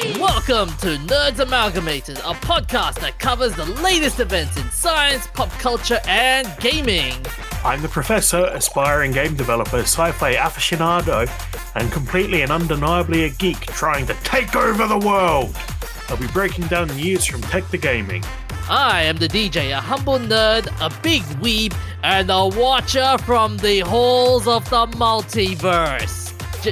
Welcome to Nerds Amalgamated, a podcast that covers the latest events in science, pop culture, and gaming. I'm the Professor, aspiring game developer, sci-fi aficionado, and completely and undeniably a geek trying to take over the world. I'll be breaking down news from tech to gaming. I am the DJ, a humble nerd, a big weeb, and a watcher from the halls of the multiverse.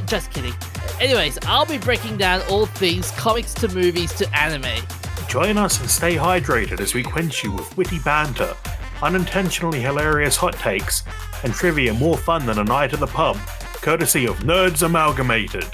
Just kidding. Anyways, I'll be breaking down all things comics to movies to anime. Join us and stay hydrated as we quench you with witty banter, unintentionally hilarious hot takes, and trivia more fun than a night at the pub, courtesy of Nerds Amalgamated.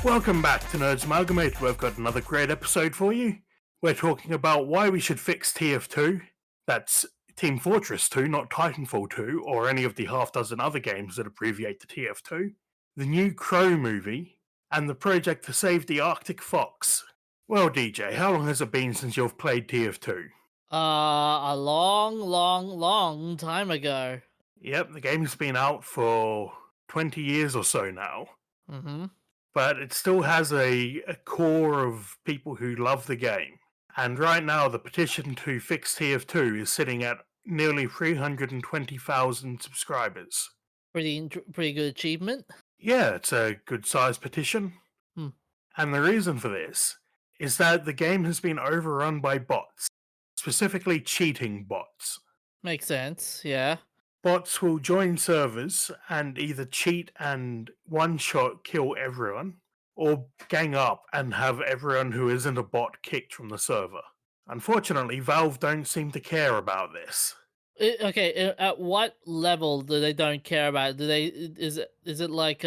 Welcome back to Nerds Amalgamated. We've got another great episode for you. We're talking about why we should fix TF2. That's Team Fortress 2, not Titanfall 2, or any of the half dozen other games that abbreviate to TF2. The new Crow movie, and the project to save the Arctic Fox. Well, DJ, how long has it been since you've played TF2? A long time ago. Yep, the game's been out for 20 years or so now. Mm-hmm. But it still has a core of people who love the game. And right now, the petition to fix TF2 is sitting at nearly 320,000 subscribers. Pretty good achievement. Yeah, it's a good-sized petition. And the reason for this is that the game has been overrun by bots, specifically cheating bots. Makes sense, yeah. Bots will join servers and either cheat and one-shot kill everyone, or gang up and have everyone who isn't a bot kicked from the server. Unfortunately, Valve don't seem to care about this. At what level do they don't care about it? Is it like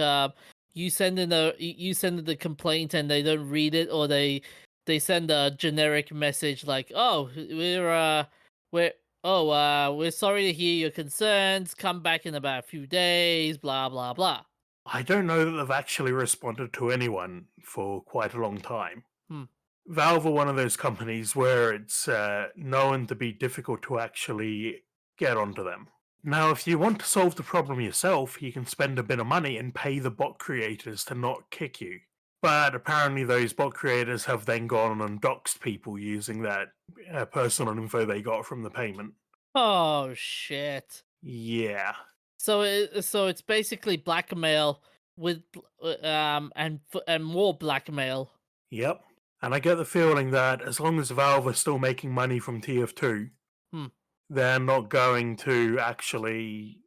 you send in the complaint and they don't read it, or they send a generic message like, oh, we're sorry to hear your concerns, come back in about a few days, blah blah blah. I don't know that they've actually responded to anyone for quite a long time. Valve are one of those companies where it's known to be difficult to actually get onto them. Now, if you want to solve the problem yourself, you can spend a bit of money and pay the bot creators to not kick you. But apparently those bot creators have then gone and doxed people using that personal info they got from the payment. Oh, shit. Yeah. So it's basically blackmail with and more blackmail. Yep. And I get the feeling that as long as Valve are still making money from TF2, they're not going to actually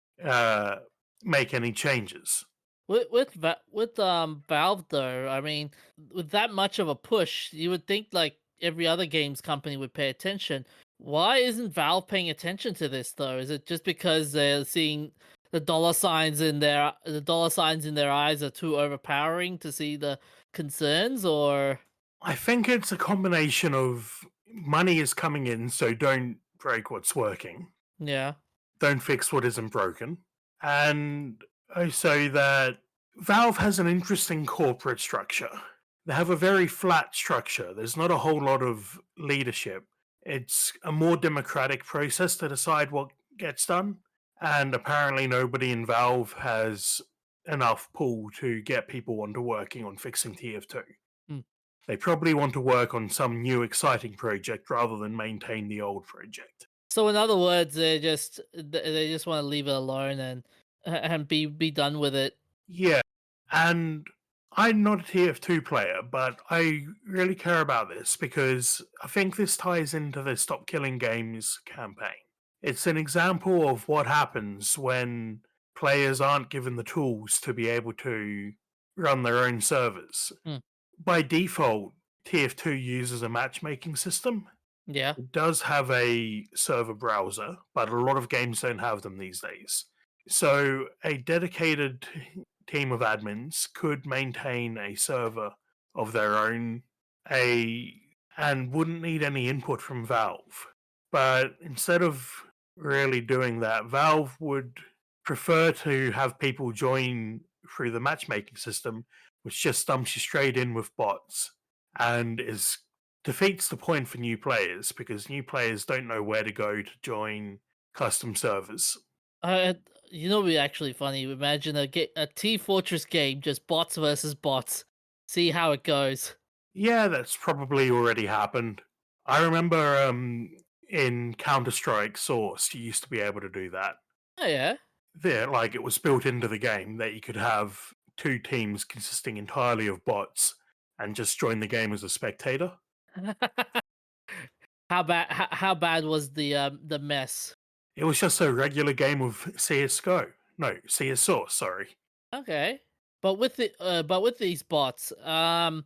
make any changes. With Valve though, I mean, with that much of a push, you would think like every other games company would pay attention. Why isn't Valve paying attention to this though? Is it just because they're seeing the dollar signs in their eyes are too overpowering to see the concerns, or? I think it's a combination of money is coming in, so don't break what's working. Yeah. Don't fix what isn't broken. And also that Valve has an interesting corporate structure. They have a very flat structure. There's not a whole lot of leadership. It's a more democratic process to decide what gets done. And apparently nobody in Valve has enough pull to get people onto working on fixing TF2. They probably want to work on some new exciting project rather than maintain the old project. So in other words, they just want to leave it alone and be done with it. Yeah, and I'm not a TF2 player, but I really care about this because I think this ties into the Stop Killing Games campaign. It's an example of what happens when players aren't given the tools to be able to run their own servers. By default, TF2 uses a matchmaking system. Yeah. It does have a server browser, but a lot of games don't have them these days. So a dedicated team of admins could maintain a server of their own and wouldn't need any input from Valve. But instead of really doing that, Valve would prefer to have people join through the matchmaking system, which just dumps you straight in with bots and defeats the point for new players because new players don't know where to go to join custom servers. You know, it'd be actually funny. Imagine a T Fortress game, just bots versus bots. see how it goes. Yeah, that's probably already happened. I remember in Counter Strike Source, you used to be able to do that. Oh yeah. There, like it was built into the game that you could have two teams consisting entirely of bots and just join the game as a spectator. How bad was the mess? It was just a regular game of CS:GO. No, CS Source, sorry. Okay, but with these bots, I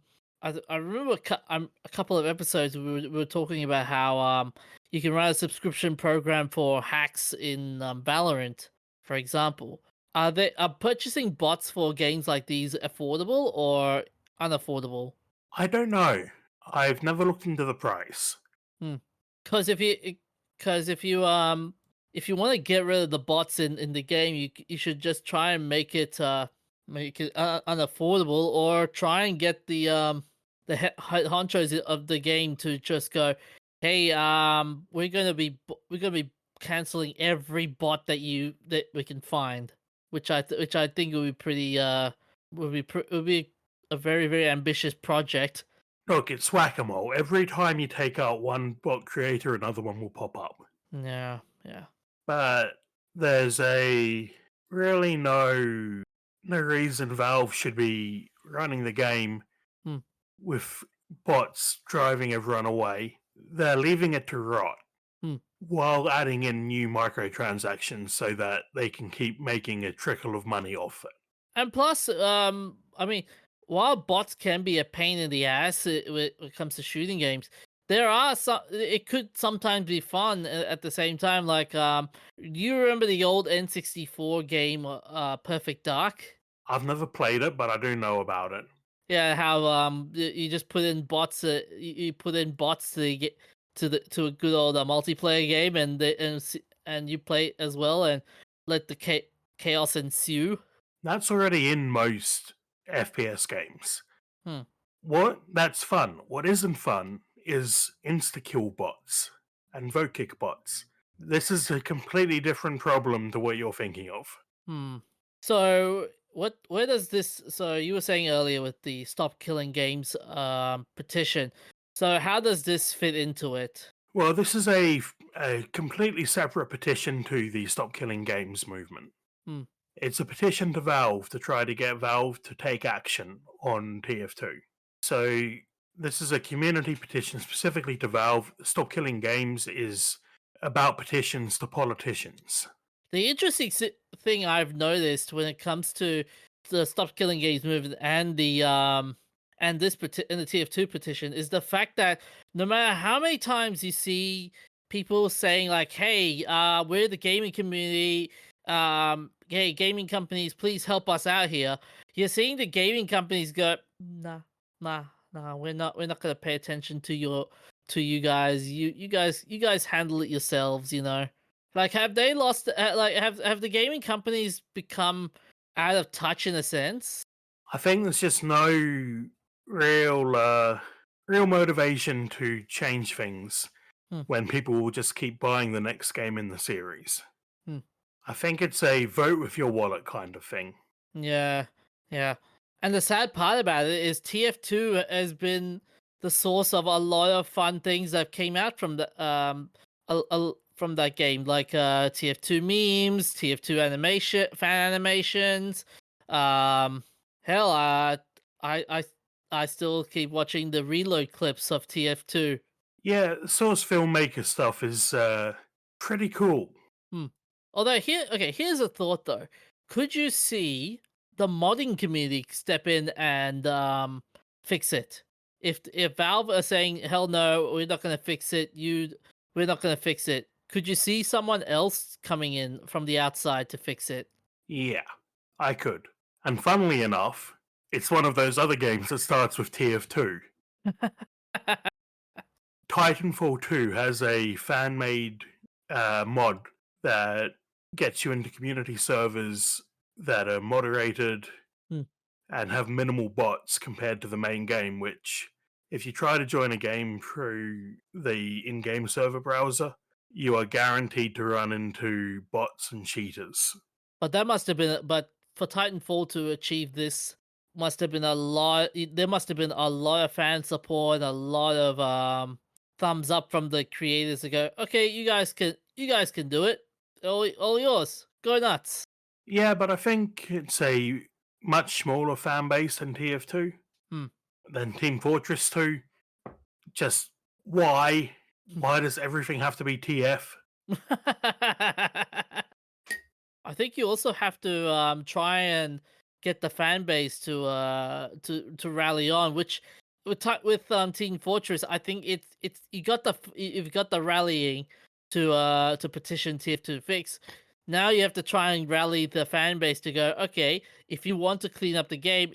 remember a couple of episodes we were talking about how you can run a subscription program for hacks in Valorant, for example. Are purchasing bots for games like these affordable or unaffordable? I don't know. I've never looked into the price. Hmm. Because if you want to get rid of the bots in the game, you should just try and make it unaffordable, or try and get the honchos of the game to just go, hey, we're gonna be canceling every bot that we can find, which I think would be pretty would be a very ambitious project. Look, it's whack-a-mole. Every time you take out one bot creator, another one will pop up. Yeah, yeah. But there's a really no reason Valve should be running the game Hmm. with bots driving everyone away. They're leaving it to rot Hmm. while adding in new microtransactions so that they can keep making a trickle of money off it. And plus, I mean, while bots can be a pain in the ass when it comes to shooting games, there are some. It could sometimes be fun at the same time. Like, do you remember the old N64 game, Perfect Dark? I've never played it, but I do know about it. Yeah, how you just put in bots. You put in bots to get to a good old multiplayer game, and you play as well, and let the chaos ensue. That's already in most FPS games. Hmm. What that's fun. What isn't fun is insta kill bots and vote kick bots. This is a completely different problem to what you're thinking of. Hmm. So where does this so you were saying earlier with the stop killing games petition. So how does this fit into it? Well, this is a completely separate petition to the Stop Killing Games movement. Hmm. It's a petition to Valve to try to get Valve to take action on TF2. So this is a community petition specifically to Valve. Stop Killing Games is about petitions to politicians. The interesting thing I've noticed when it comes to the stop killing games movement and the TF2 petition is the fact that no matter how many times you see people saying like, "Hey, we're the gaming community. Hey, gaming companies, please help us out here." You're seeing the gaming companies go, "Nah, nah, we're not gonna pay attention to you guys. You guys handle it yourselves, you know." Like, have they lost? Like, have the gaming companies become out of touch in a sense? I think there's just no real real motivation to change things Hmm, when people will just keep buying the next game in the series. hmm. I think it's a vote with your wallet kind of thing. Yeah, yeah. And the sad part about it is TF2 has been the source of a lot of fun things that came out from from that game, like TF2 memes, TF2 fan animations. Um, hell, I I I still keep watching the reload clips of TF2. Yeah, Source filmmaker stuff is pretty cool. Hmm. Although here's a thought though. Could you see the modding community step in and fix it? If Valve are saying hell no, we're not gonna fix it, we're not gonna fix it. Could you see someone else coming in from the outside to fix it? Yeah, I could. And funnily enough, it's one of those other games that starts with TF2. Titanfall 2 has a fan made mod that gets you into community servers that are moderated Hmm. and have minimal bots compared to the main game, which, if you try to join a game through the in game server browser, you are guaranteed to run into bots and cheaters. But that must have been but for Titanfall to achieve this must have been a lot. There must have been a lot of fan support, a lot of thumbs up from the creators to go, okay, you guys can do it. All yours. Go nuts. Yeah, but I think it's a much smaller fan base than TF2, Hmm. than Team Fortress 2. Just why? Why does everything have to be TF? I think you also have to try and get the fan base to rally on, which with Team Fortress, I think it's you got you've got the rallying to petition TF2 fix. Now you have to try and rally the fan base to go, okay, if you want to clean up the game,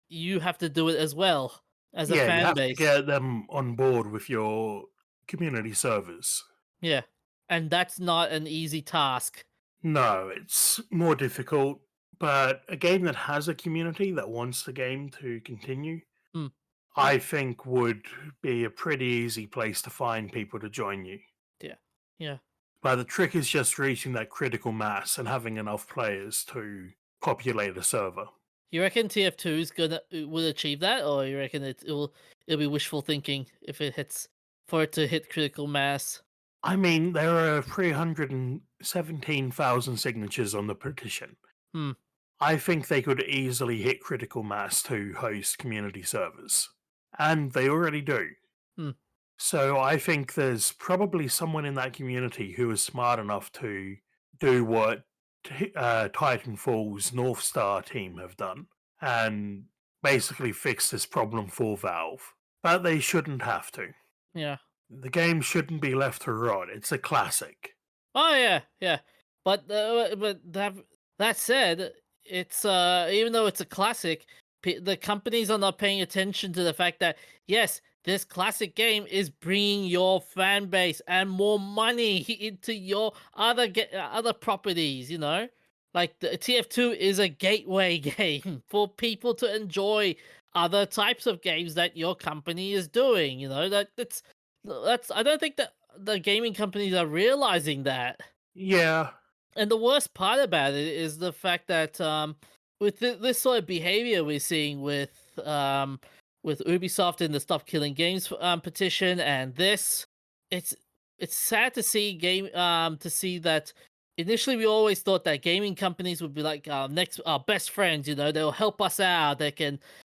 you have to do it as well as a Yeah, you fan have to base. get them on board with your community servers. Yeah. And that's not an easy task. No, it's more difficult, but a game that has a community that wants the game to continue, Hmm. I think would be a pretty easy place to find people to join you. Yeah. Yeah. But the trick is just reaching that critical mass and having enough players to populate a server. You reckon TF2 is gonna will achieve that, or you reckon it'll be wishful thinking if it hits for it to hit critical mass? I mean, there are 317,000 signatures on the petition. Hmm. I think they could easily hit critical mass to host community servers. And they already do. Hmm. So I think there's probably someone in that community who is smart enough to do what Titanfall's North Star team have done and basically fix this problem for Valve. But they shouldn't have to. Yeah. The game shouldn't be left to rot. It's a classic. Oh yeah, yeah. But that said, it's even though it's a classic, the companies are not paying attention to the fact that yes, this classic game is bringing your fan base and more money into your other properties. You know, like the TF2 is a gateway game for people to enjoy other types of games that your company is doing. You know that's I don't think that the gaming companies are realizing that. Yeah, And the worst part about it is the fact that with this sort of behavior we're seeing with Ubisoft in the Stop Killing Games petition and this, it's it's sad to see that initially we always thought that gaming companies would be like our best friends, you know, they'll help us out,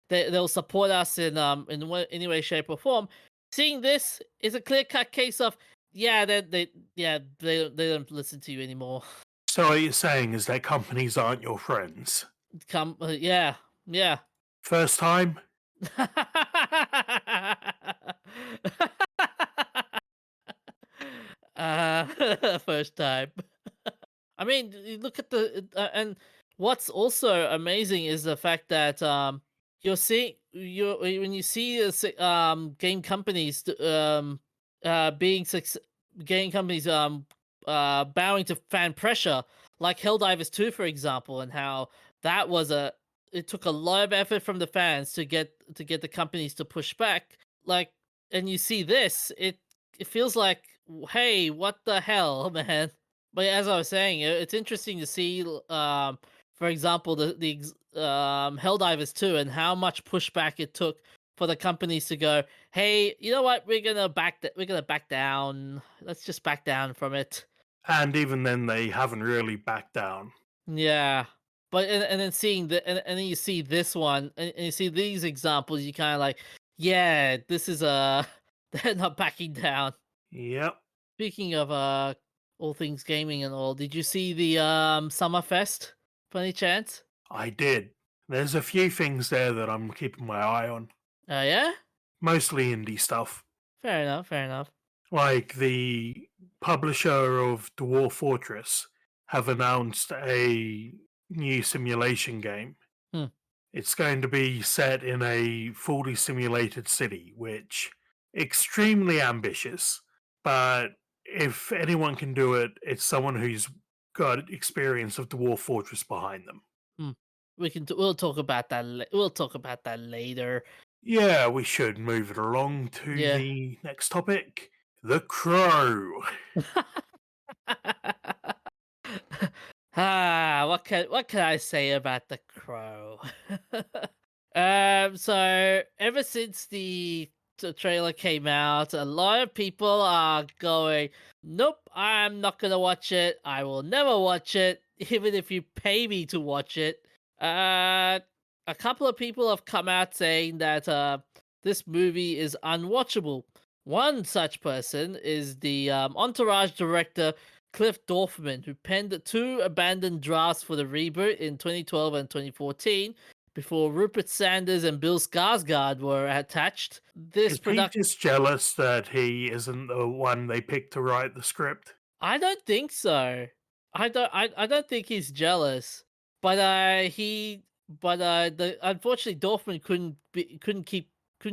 they'll support us in any way, shape or form. Seeing this is a clear cut case of yeah, they don't listen to you anymore. so what you're saying is that companies aren't your friends. Yeah, yeah. First time? First time. I mean, you look at and what's also amazing is the fact that you're seeing when you see game companies being game companies bowing to fan pressure like Helldivers 2 for example, and how that was a it took a lot of effort from the fans to get the companies to push back, like, and you see this, it feels like, hey, what the hell, man. But as I was saying, it's interesting to see, for example, Helldivers 2 and how much pushback it took for the companies to go, "Hey, you know what? We're gonna back down. Let's just back down from it." And even then, they haven't really backed down. Yeah, but and then seeing and then you see this one and you see these examples, you kind of like, yeah, this is they're not backing down. Yep, Speaking of all things gaming and all, did you see the Summerfest by any chance? I did. There's a few things there that I'm keeping my eye on. Yeah? Mostly indie stuff. Fair enough, fair enough. Like the publisher of Dwarf Fortress have announced a new simulation game. Hmm. It's going to be set in a fully simulated city, which extremely ambitious. But if anyone can do it, it's someone who's got experience of Dwarf Fortress behind them. Hmm. We'll talk about that we'll talk about that later. Yeah, we should move it along to Yeah. the next topic. The Crow. What can I say about the Crow? So ever since the trailer came out, a lot of people are going, "Nope, I'm not gonna watch it. I will never watch it, even if you pay me to watch it." Uh, a couple of people have come out saying that this movie is unwatchable. One such person is the Entourage director Cliff Dorfman, who penned two abandoned drafts for the reboot in 2012 and 2014 before Rupert Sanders and Bill Skarsgård were attached. This Is he product, just jealous that he isn't the one they picked to write the script? I don't think so. I don't think he's jealous, but the unfortunately Dorfman couldn't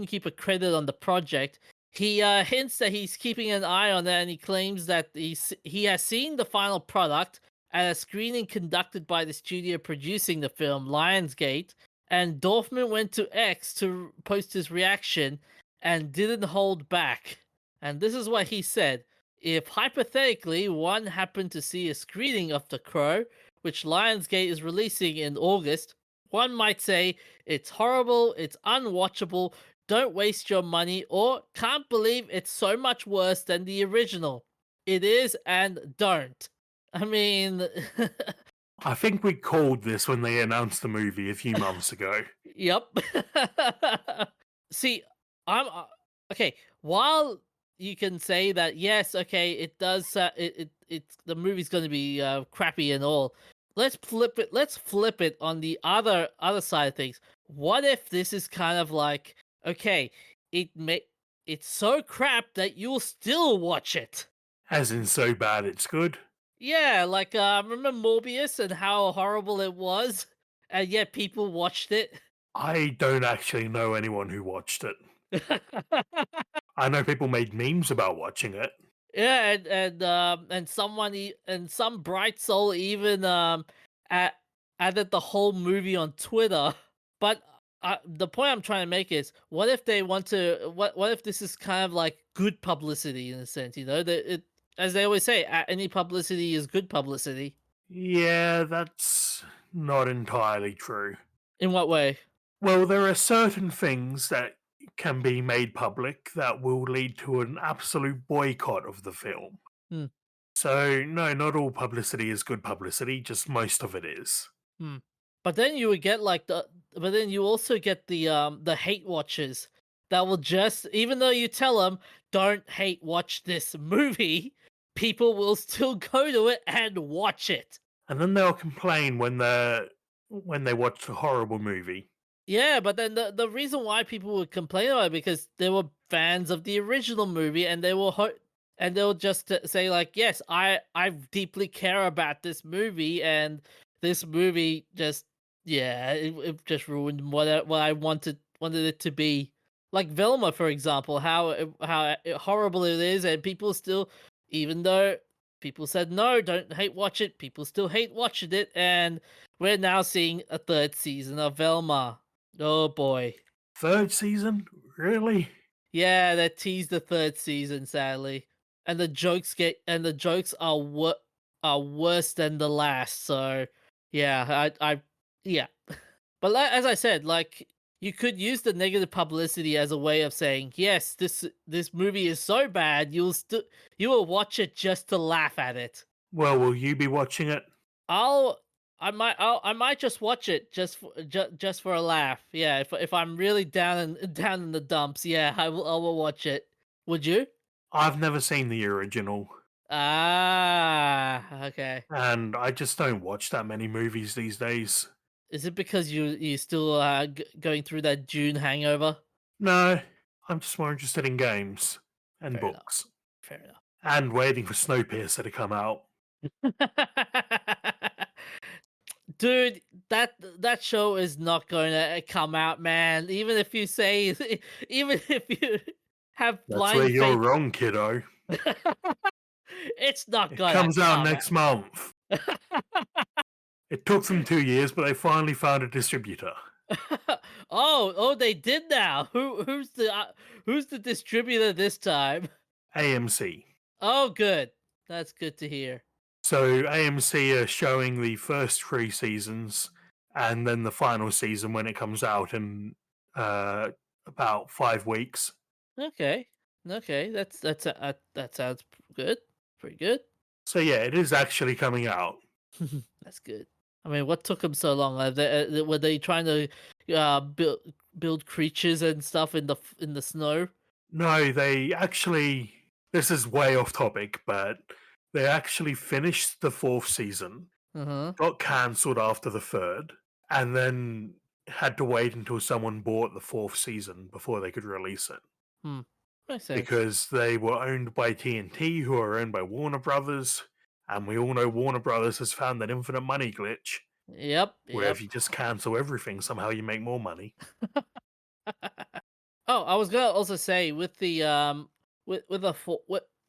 keep a credit on the project. He hints that he's keeping an eye on it, and he claims that he has seen the final product at a screening conducted by the studio producing the film, Lionsgate. And Dorfman went to X to post his reaction and didn't hold back. And this is what he said: "If hypothetically one happened to see a screening of The Crow, which Lionsgate is releasing in August, one might say it's horrible, it's unwatchable, don't waste your money, or can't believe it's so much worse than the original. It is, and don't." I mean, I think we called this when they announced the movie a few months ago. yep. See, I'm okay. While you can say that, yes, okay, it does. It's the movie's going to be crappy and all. Let's flip it. Let's flip it on the other side of things. What if this is kind of like, okay, it's so crap that you'll still watch it? As in, so bad it's good. Yeah, like remember Morbius and how horrible it was, and yet people watched it. I don't actually know anyone who watched it. I know people made memes about watching it. Yeah, and and some bright soul even a added the whole movie on Twitter. But the point I'm trying to make is, what if they want to? What if this is kind of like good publicity in a sense? You know, that it, as they always say, any publicity is good publicity. Yeah, that's not entirely true. In what way? Well, there are certain things that can be made public that will lead to an absolute boycott of the film. Hmm. So, no, not all publicity is good publicity, just most of it is. Hmm. But then you would get like but then you also get the hate watchers that will just, even though you tell them don't hate watch this movie, people will still go to it and watch it. And then they'll complain when they watch a horrible movie. Yeah, but then the reason why people would complain about it because they were fans of the original movie and and they'll just say like, yes, I deeply care about this movie, and this movie just, yeah, it just ruined what I wanted it to be. Like Velma, for example, horrible it is, and people still, even though people said no, don't hate watch it, people still hate watching it, and we're now seeing a third season of Velma. Oh boy. Third season? Really? Yeah, they teased the third season, sadly. And the jokes are worse than the last. So yeah, I yeah. But as I said, like, you could use the negative publicity as a way of saying, yes, this movie is so bad, you will watch it just to laugh at it. Well, will you be watching it? I'll I might just watch it just for a laugh. Yeah, if I'm really down down in the dumps, yeah, I will watch it. Would you? I've never seen the original, Ah, okay. and I just don't watch that many movies these days. Is it because you still going through that June hangover? No, I'm just more interested in games and Fair enough. books, Fair enough. and waiting for Snowpiercer to come out. Dude, that show is not going to come out, man. Even if you say, even if you have That's where blind you're faith, wrong, kiddo. it's not It gonna comes out come next month. It took them 2 years, but they finally found a distributor. Oh, they did now. Who's the distributor this time? AMC. Oh, good. That's good to hear. So AMC are showing the first three seasons, and then the final season when it comes out in uh, about 5 weeks. Okay, okay, that sounds good, pretty good. So yeah, it is actually coming out. That's good. I mean, what took them so long? Were they trying to build creatures and stuff in the snow? No, they actually. This is way off topic, but they actually finished the fourth season, Uh-huh. got cancelled after the third, and then had to wait until someone bought the fourth season before they could release it. Hmm. Makes sense. Because they were owned by TNT, who are owned by Warner Brothers, and we all know Warner Brothers has found that infinite money glitch, Yep. where if Yep. you just cancel everything, somehow you make more money. Oh, I was gonna also say with the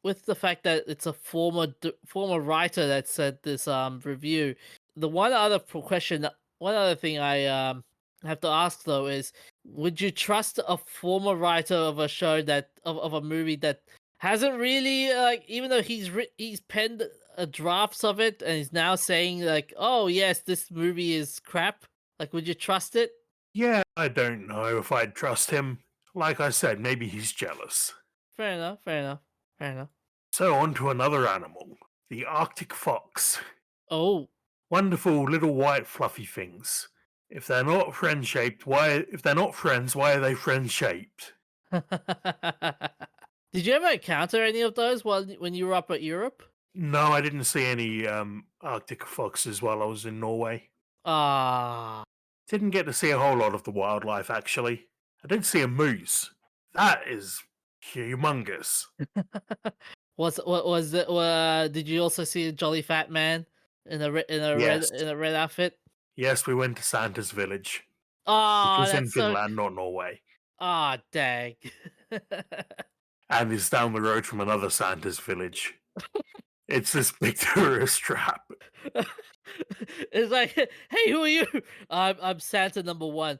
with the fact that it's a former writer that said this review. The one other thing I have to ask though is, would you trust a former writer of a show of a movie that hasn't really like, even though he's penned drafts of it and he's now saying like, oh yes, this movie is crap. Like, would you trust it? Yeah, I don't know if I'd trust him. Like I said, maybe he's jealous. Fair enough. Fair enough. Fair enough. So on to another animal, the Arctic fox. Oh. Wonderful little white fluffy things. If they're not friend shaped, why if they're not friends, why are they friend shaped? Did you ever encounter any of those when you were up at Europe? No, I didn't see any Arctic foxes while I was in Norway. Ah. Didn't get to see a whole lot of the wildlife actually. I did see a moose. That is humongous. Was it? Did you also see a jolly fat man in Yes. a red outfit? Yes, we went to Santa's village, which Oh, is in that's so. Finland, not Norway, Ah, dang. and is down the road from another Santa's village. It's this big tourist trap. It's like, hey, who are you? I'm Santa number one.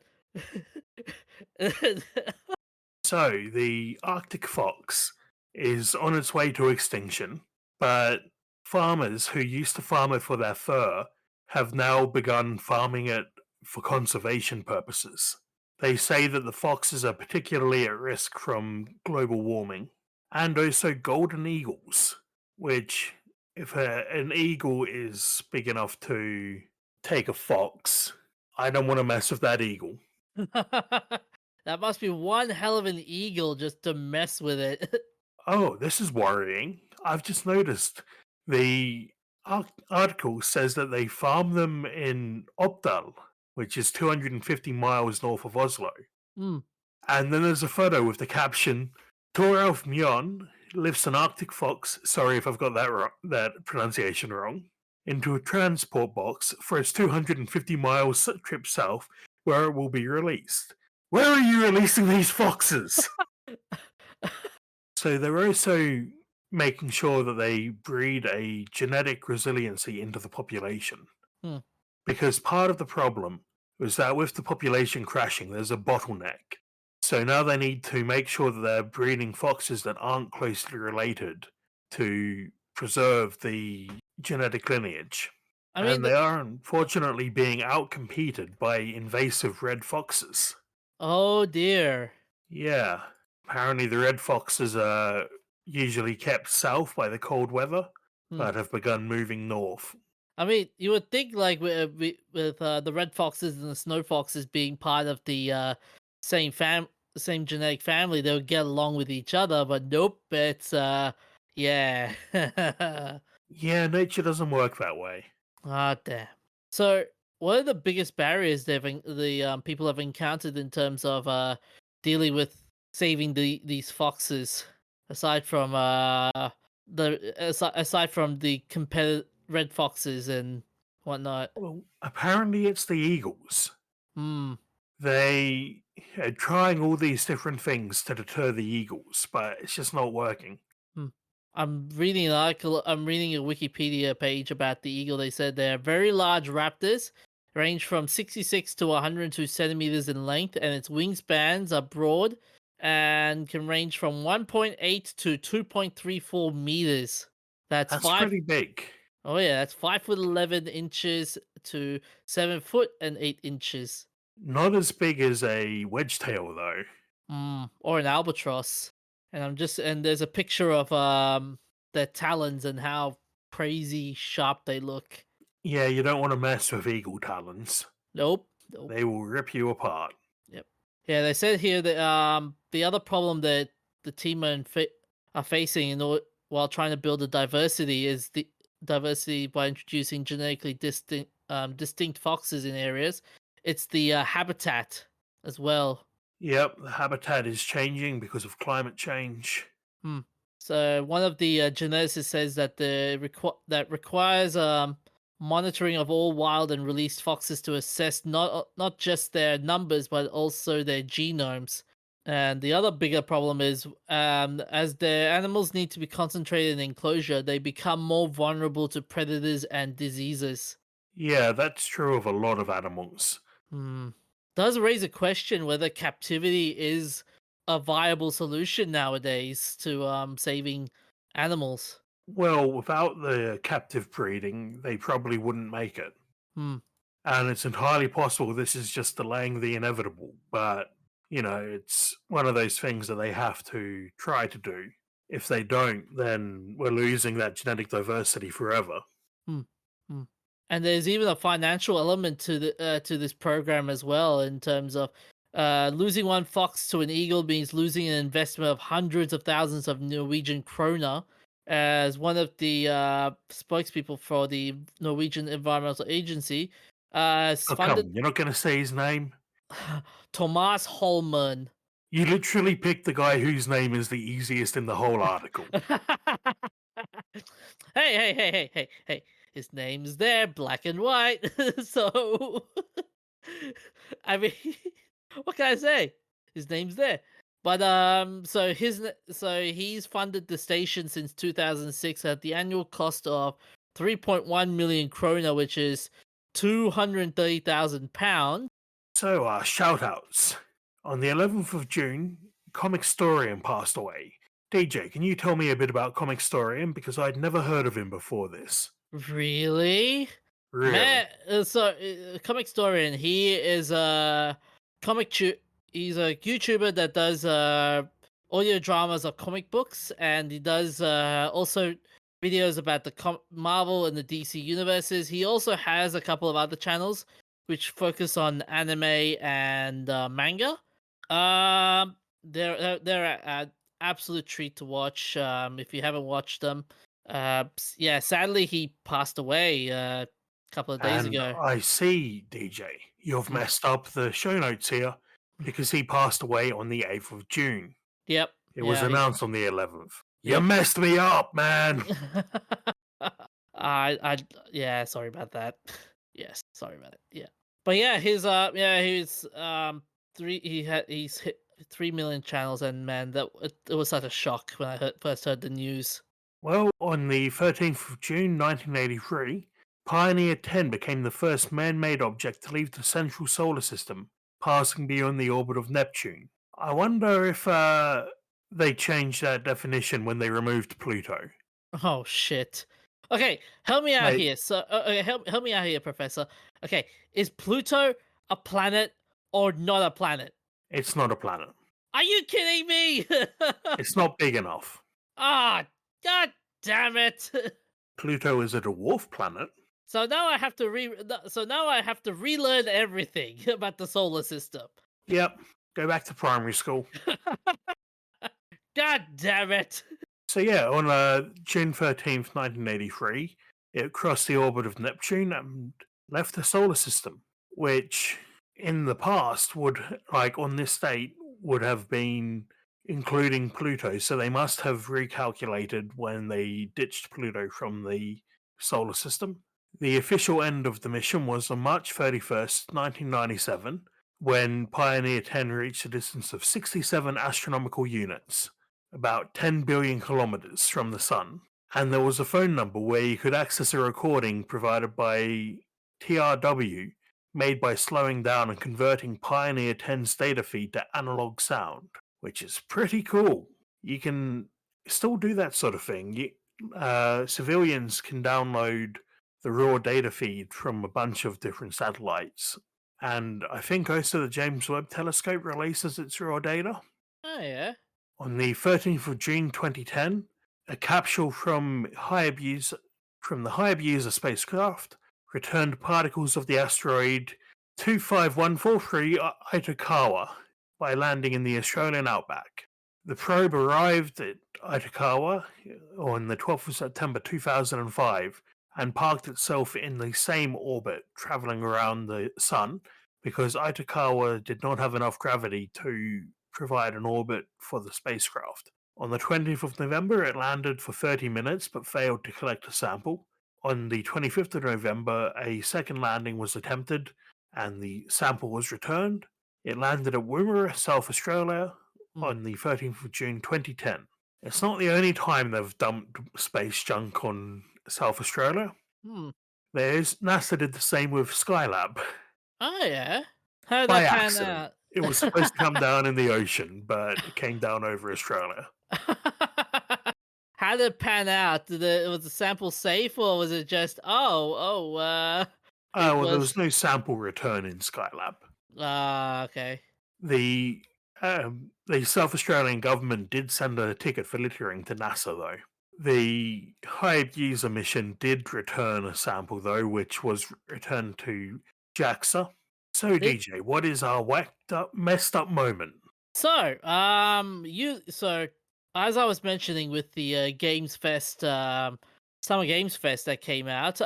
So, the Arctic fox is on its way to extinction, but farmers who used to farm it for their fur have now begun farming it for conservation purposes. They say that the foxes are particularly at risk from global warming, and also golden eagles, which, if an eagle is big enough to take a fox, I don't want to mess with that eagle. That must be one hell of an eagle just to mess with it. Oh, this is worrying. I've just noticed the article says that they farm them in Oppdal, which is 250 miles north of Oslo. Hmm. And then there's a photo with the caption Toralf Mjön lifts an Arctic fox, sorry if I've got that pronunciation wrong, into a transport box for its 250 miles trip south where it will be released. Where are you releasing these foxes? So they're also making sure that they breed a genetic resiliency into the population. Hmm. Because part of the problem was that with the population crashing, there's a bottleneck. So now they need to make sure that they're breeding foxes that aren't closely related to preserve the genetic lineage. I mean, And they are unfortunately being outcompeted by invasive red foxes. oh dear. Yeah. Apparently, the red foxes are usually kept south by the cold weather, Hmm. but have begun moving north. I mean, you would think like with the red foxes and the snow foxes being part of the same same genetic family, they would get along with each other. But nope, it's yeah. Yeah, nature doesn't work that way. Ah, damn. So, what are the biggest barriers people have encountered in terms of dealing with saving these foxes, aside from aside from the competitive red foxes and whatnot? Well, apparently, it's the eagles. Hmm. They are trying all these different things to deter the eagles, but it's just not working. Hmm. I'm reading an article. I'm reading a Wikipedia page about the eagle. They said they're very large raptors, range from 66 to 102 centimeters in length, and its wingspans are broad and can range from 1.8 to 2.34 meters. That's That's five. pretty big. Oh yeah, that's 5 foot 11 inches to 7 foot and 8 inches. Not as big as a wedgetail, though. Or an albatross. And there's a picture of their talons and how crazy sharp they look. Yeah, you don't want to mess with eagle talons. Nope, nope. They will rip you apart. Yep. Yeah, they said here that the other problem that the team are facing while trying to build a diversity is the diversity by introducing genetically distinct foxes in areas. It's the habitat as well. Yep, the habitat is changing because of climate change. Hmm. So one of the geneticists says that that requires monitoring of all wild and released foxes to assess not just their numbers but also their genomes. And the other bigger problem is as the animals need to be concentrated in enclosure, they become more vulnerable to predators and diseases. Yeah, that's true of a lot of animals. Hmm. Does raise a question whether captivity is a viable solution nowadays to saving animals. Well, without the captive breeding, they probably wouldn't make it. Hmm. And it's entirely possible this is just delaying the inevitable, but, it's one of those things that they have to try to do. If they don't, then we're losing that genetic diversity forever. Hmm. Hmm. And there's even a financial element to this program as well, in terms of losing one fox to an eagle means losing an investment of hundreds of thousands of Norwegian kroner. As one of the spokespeople for the Norwegian Environmental Agency, has Oh, come funded on, you're not going to say his name? Thomas Holman. You literally picked the guy whose name is the easiest in the whole article. Hey. His name's there, black and white. So, I mean, what can I say? His name's there. But so he's funded the station since 2006 at the annual cost of 3.1 million krona, which is 230,000 pounds. So, shout outs. On the 11th of June, Comic Storian passed away. DJ, can you tell me a bit about Comic Storian? Because I'd never heard of him before this. Really? Really? Man, comic story, and he is a he's a YouTuber that does audio dramas of comic books, and he does also videos about the Marvel and the DC universes. He also has a couple of other channels which focus on anime and manga. They're an absolute treat to watch. If you haven't watched them, yeah, sadly he passed away couple of days And ago. I see, DJ, you've Mm, messed up the show notes here mm. because he passed away on the 8th of June. Yep. It was Yeah, he's announced on the 11th. You yep. messed me up, man! I yeah, sorry about that. Yes, sorry about it. Yeah. But yeah, he's he's hit 3 million channels, and man, it was such a shock when I first heard the news. Well, on the 13th of June 1983, Pioneer 10 became the first man made object to leave the central solar system, passing beyond the orbit of Neptune. I wonder if they changed that definition when they removed Pluto. Oh shit. Okay, help me out They, here. So, okay, help me out here, Professor. Okay, is Pluto a planet or not a planet? it's not a planet. Are you kidding me? It's not big enough. Ah, god damn it! Pluto is a dwarf planet. So now I have to relearn everything about the solar system. Yep, go back to primary school. God damn it! So yeah, on June 13th, 1983, it crossed the orbit of Neptune and left the solar system, which in the past would, like on this date, would have been including Pluto. So they must have recalculated when they ditched Pluto from the solar system. The official end of the mission was on March 31st, 1997, when Pioneer 10 reached a distance of 67 astronomical units, about 10 billion kilometers from the sun. And there was a phone number where you could access a recording provided by TRW, made by slowing down and converting Pioneer 10's data feed to analog sound, which is pretty cool. You can still do that sort of thing. civilians can download the raw data feed from a bunch of different satellites. And I think also the James Webb Telescope releases its raw data. Oh yeah. On the 13th of June 2010, a capsule from the Hayabusa spacecraft returned particles of the asteroid 25143 Itokawa by landing in the Australian outback. The probe arrived at Itokawa on the 12th of September 2005 and parked itself in the same orbit, traveling around the Sun, because Itokawa did not have enough gravity to provide an orbit for the spacecraft. On the 20th of November, it landed for 30 minutes but failed to collect a sample. On the 25th of November, a second landing was attempted and the sample was returned. It landed at Woomera, South Australia Hmm. on the 13th of June 2010. It's not the only time they've dumped space junk on South Australia. Hmm. NASA did the same with Skylab Oh yeah. How did by that pan accident. out? It was supposed to come down in the ocean, but it came down over Australia. How did it pan out? Was the sample safe or was it just it Well, there was was no sample return in Skylab. okay. The the South Australian government did send a ticket for littering to NASA, though. The Hive user mission did return a sample, though, which was returned to JAXA. So, It, DJ, what is our whacked up, messed up moment? so as I was mentioning with the Games Fest Summer Games Fest that came out,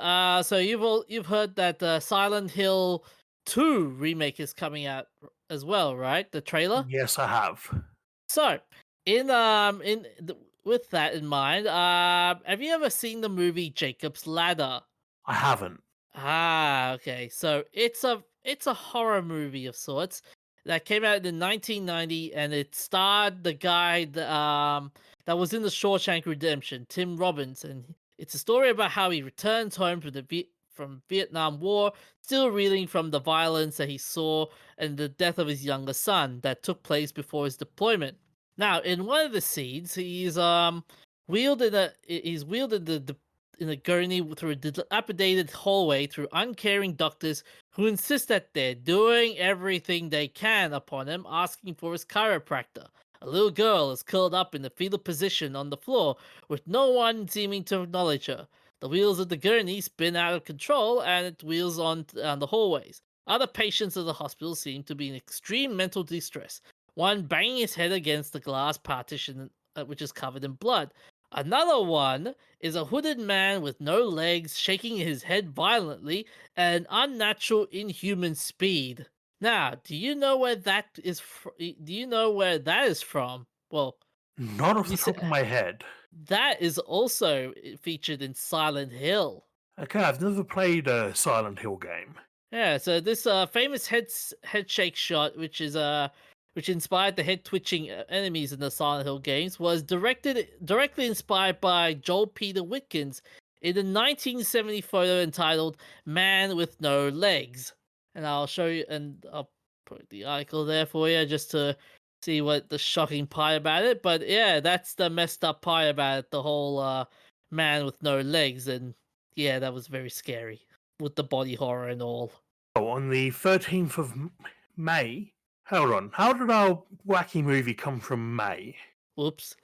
so you've heard that Silent Hill 2 remake is coming out as well, right? The trailer? Yes, I have. So, with that in mind, have you ever seen the movie Jacob's Ladder? I haven't. Ah, okay. So it's a horror movie of sorts that came out in 1990, and it starred the guy that was in the Shawshank Redemption, Tim Robbins, and it's a story about how he returns home from from Vietnam War, still reeling from the violence that he saw and the death of his younger son that took place before his deployment. Now, in one of the scenes, he's wheeled in a gurney through a dilapidated hallway through uncaring doctors who insist that they're doing everything they can upon him, asking for his chiropractor. A little girl is curled up in a fetal position on the floor, with no one seeming to acknowledge her. The wheels of the gurney spin out of control and it wheels on the hallways. Other patients of the hospital seem to be in extreme mental distress, one banging his head against the glass partition, which is covered in blood. Another one is a hooded man with no legs shaking his head violently at an unnatural inhuman speed. Now, do you know where that is from? Well, Not off you the say, top of my head. that is also featured in Silent Hill. Okay, I've never played a Silent Hill game. Yeah, so this famous head shake shot, which inspired the head twitching enemies in the Silent Hill games, was directly inspired by Joel Peter Whitkins in the 1970 photo entitled "Man with No Legs." And I'll show you, and I'll put the article there for you just to see what the shocking part about it. But yeah, that's the messed up part about it, the whole man with no legs, and yeah, that was very scary with the body horror and all. Oh, on the 13th of May. Hold on. How did our wacky movie come from May? Whoops.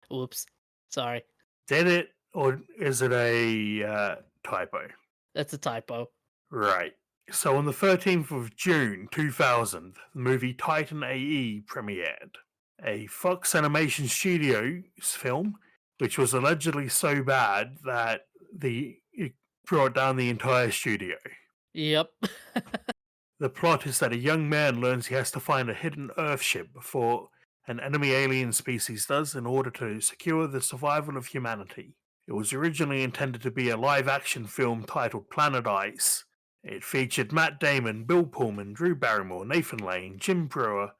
Whoops. Sorry. Did it, or is it a typo? That's a typo. Right. So on the 13th of June 2000, the movie Titan AE premiered. A Fox Animation Studios film, which was allegedly so bad that it brought down the entire studio. Yep. The plot is that a young man learns he has to find a hidden Earthship before an enemy alien species does in order to secure the survival of humanity. It was originally intended to be a live action film titled Planet Ice. It featured Matt Damon, Bill Pullman, Drew Barrymore, Nathan Lane, Jim Brewer,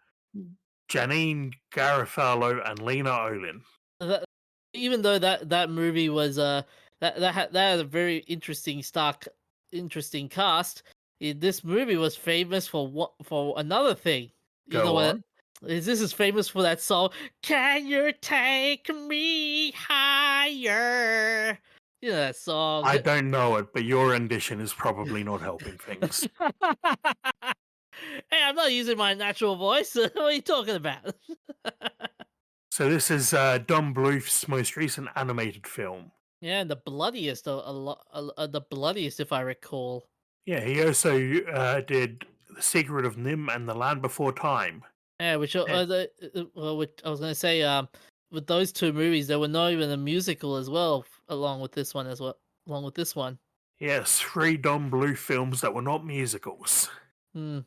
Janine Garofalo, and Lena Olin. That- Even though that movie was that had a very interesting cast. This movie was famous for another thing. You know Go what? on. This is famous for that song. Can you take me high? fire. You know that song. I don't know it, but your rendition is probably not helping things. Hey, I'm not using my natural voice. What are you talking about? So this is Don Bluth's most recent animated film. Yeah, and the bloodiest, the bloodiest, if I recall. Yeah, he also did The Secret of Nim and The Land Before Time. Yeah, which Eh, which I was gonna say, with those two movies, there were not even a musical as well, along with this one as well. Along with this one. yes, 3 Don Bluth films that were not musicals. Hmm.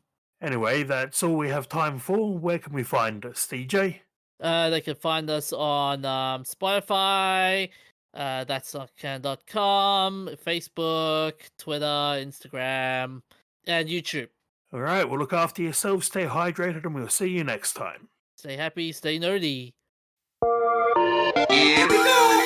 Anyway, that's all we have time for. Where can we find us, DJ? They can find us on Spotify, that's com, Facebook, Twitter, Instagram, and YouTube. Alright, well, look after yourself, stay hydrated, and we'll see you next time. Stay happy, stay nerdy. Here we go.